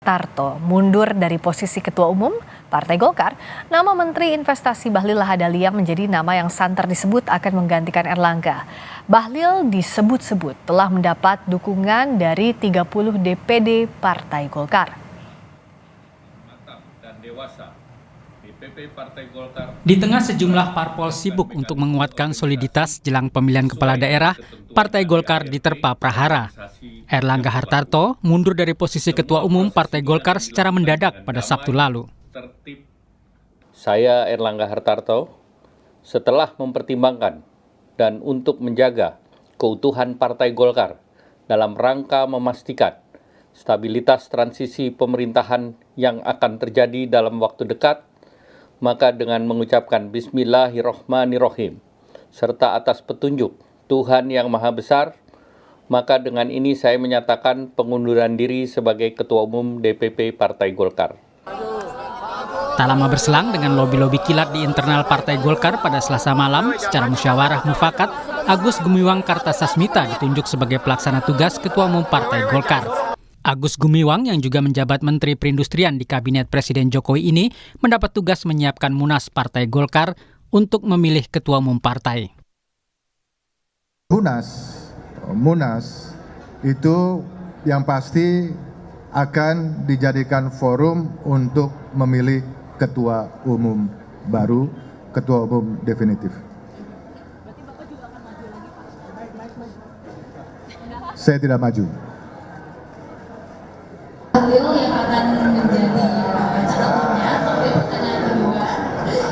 Tarto mundur dari posisi Ketua Umum Partai Golkar, nama Menteri Investasi Bahlil Lahadalia menjadi nama yang santer disebut akan menggantikan Erlangga. Bahlil disebut-sebut telah mendapat dukungan dari 30 DPD Partai Golkar. Di tengah sejumlah parpol sibuk untuk menguatkan soliditas jelang pemilihan kepala daerah, Partai Golkar diterpa prahara. Erlangga Hartarto mundur dari posisi Ketua Umum Partai Golkar secara mendadak pada Sabtu lalu. Saya Erlangga Hartarto, setelah mempertimbangkan dan untuk menjaga keutuhan Partai Golkar dalam rangka memastikan stabilitas transisi pemerintahan yang akan terjadi dalam waktu dekat, maka dengan mengucapkan Bismillahirrohmanirrohim, serta atas petunjuk Tuhan Yang Maha Besar, maka dengan ini saya menyatakan pengunduran diri sebagai Ketua Umum DPP Partai Golkar. Tak lama berselang dengan lobi-lobi kilat di internal Partai Golkar pada Selasa malam, secara musyawarah mufakat, Agus Gumiwang Kartasasmita ditunjuk sebagai pelaksana tugas Ketua Umum Partai Golkar. Agus Gumiwang yang juga menjabat Menteri Perindustrian di Kabinet Presiden Jokowi ini mendapat tugas menyiapkan Munas Partai Golkar untuk memilih Ketua Umum partai. Munas itu yang pasti akan dijadikan forum untuk memilih Ketua Umum baru, Ketua Umum definitif. Saya tidak maju. Bahlil yang akan menjadi calonnya, tapi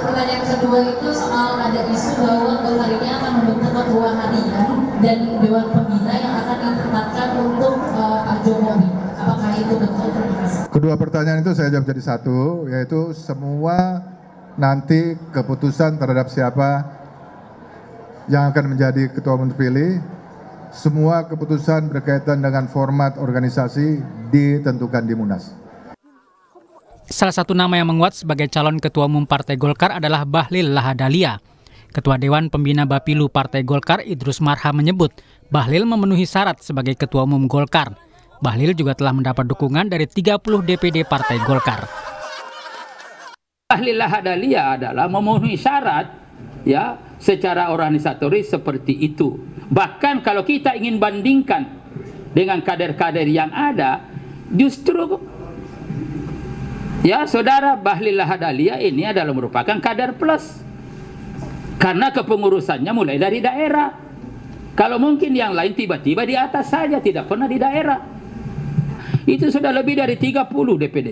pertanyaan kedua itu soal ada isu bahwa Golkar ini akan membentuk ketua harian dan dewan pembina yang akan ditempatkan untuk Pak Jokowi. Apakah itu betul? Kedua pertanyaan itu saya jawab jadi satu, yaitu semua nanti keputusan terhadap siapa yang akan menjadi ketua umum terpilih, semua keputusan berkaitan dengan format organisasi ditentukan di Munas. Salah satu nama yang menguat sebagai calon Ketua Umum Partai Golkar adalah Bahlil Lahadalia. Ketua Dewan Pembina Bapilu Partai Golkar Idrus Marham menyebut Bahlil memenuhi syarat sebagai Ketua Umum Golkar. Bahlil juga telah mendapat dukungan dari 30 DPD Partai Golkar. Bahlil Lahadalia adalah memenuhi syarat ya secara organisatoris seperti itu. Bahkan kalau kita ingin bandingkan dengan kader-kader yang ada, justru ya saudara Bahlil Lahadalia ini adalah merupakan kader plus. Karena kepengurusannya mulai dari daerah. Kalau mungkin yang lain tiba-tiba di atas saja, tidak pernah di daerah. Itu sudah lebih dari 30 DPD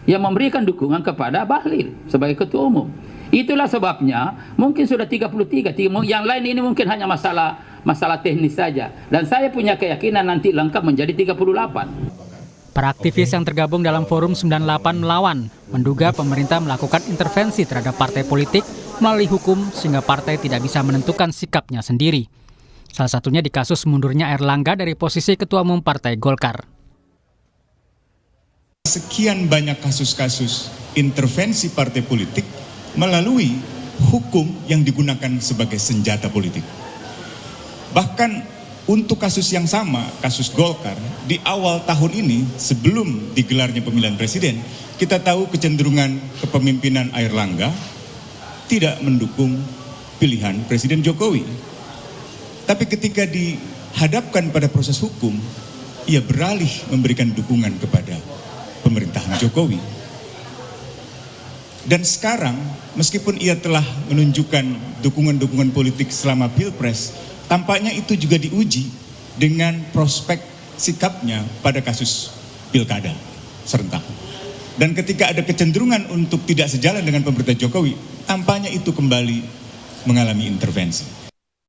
yang memberikan dukungan kepada Bahlil sebagai Ketua Umum. Itulah sebabnya mungkin sudah 33, yang lain ini mungkin hanya masalah teknis saja. Dan saya punya keyakinan nanti lengkap menjadi 38. Para aktivis yang tergabung dalam Forum 98 melawan, menduga pemerintah melakukan intervensi terhadap partai politik melalui hukum sehingga partai tidak bisa menentukan sikapnya sendiri. Salah satunya di kasus mundurnya Erlangga dari posisi Ketua Umum Partai Golkar. Sekian banyak kasus-kasus intervensi partai politik melalui hukum yang digunakan sebagai senjata politik. Bahkan untuk kasus yang sama, kasus Golkar, di awal tahun ini sebelum digelarnya pemilihan presiden, kita tahu kecenderungan kepemimpinan Erlangga tidak mendukung pilihan Presiden Jokowi. Tapi ketika dihadapkan pada proses hukum, ia beralih memberikan dukungan kepada pemerintahan Jokowi. Dan sekarang, meskipun ia telah menunjukkan dukungan-dukungan politik selama Pilpres, tampaknya itu juga diuji dengan prospek sikapnya pada kasus pilkada serentak. Dan ketika ada kecenderungan untuk tidak sejalan dengan pemerintah Jokowi, tampaknya itu kembali mengalami intervensi.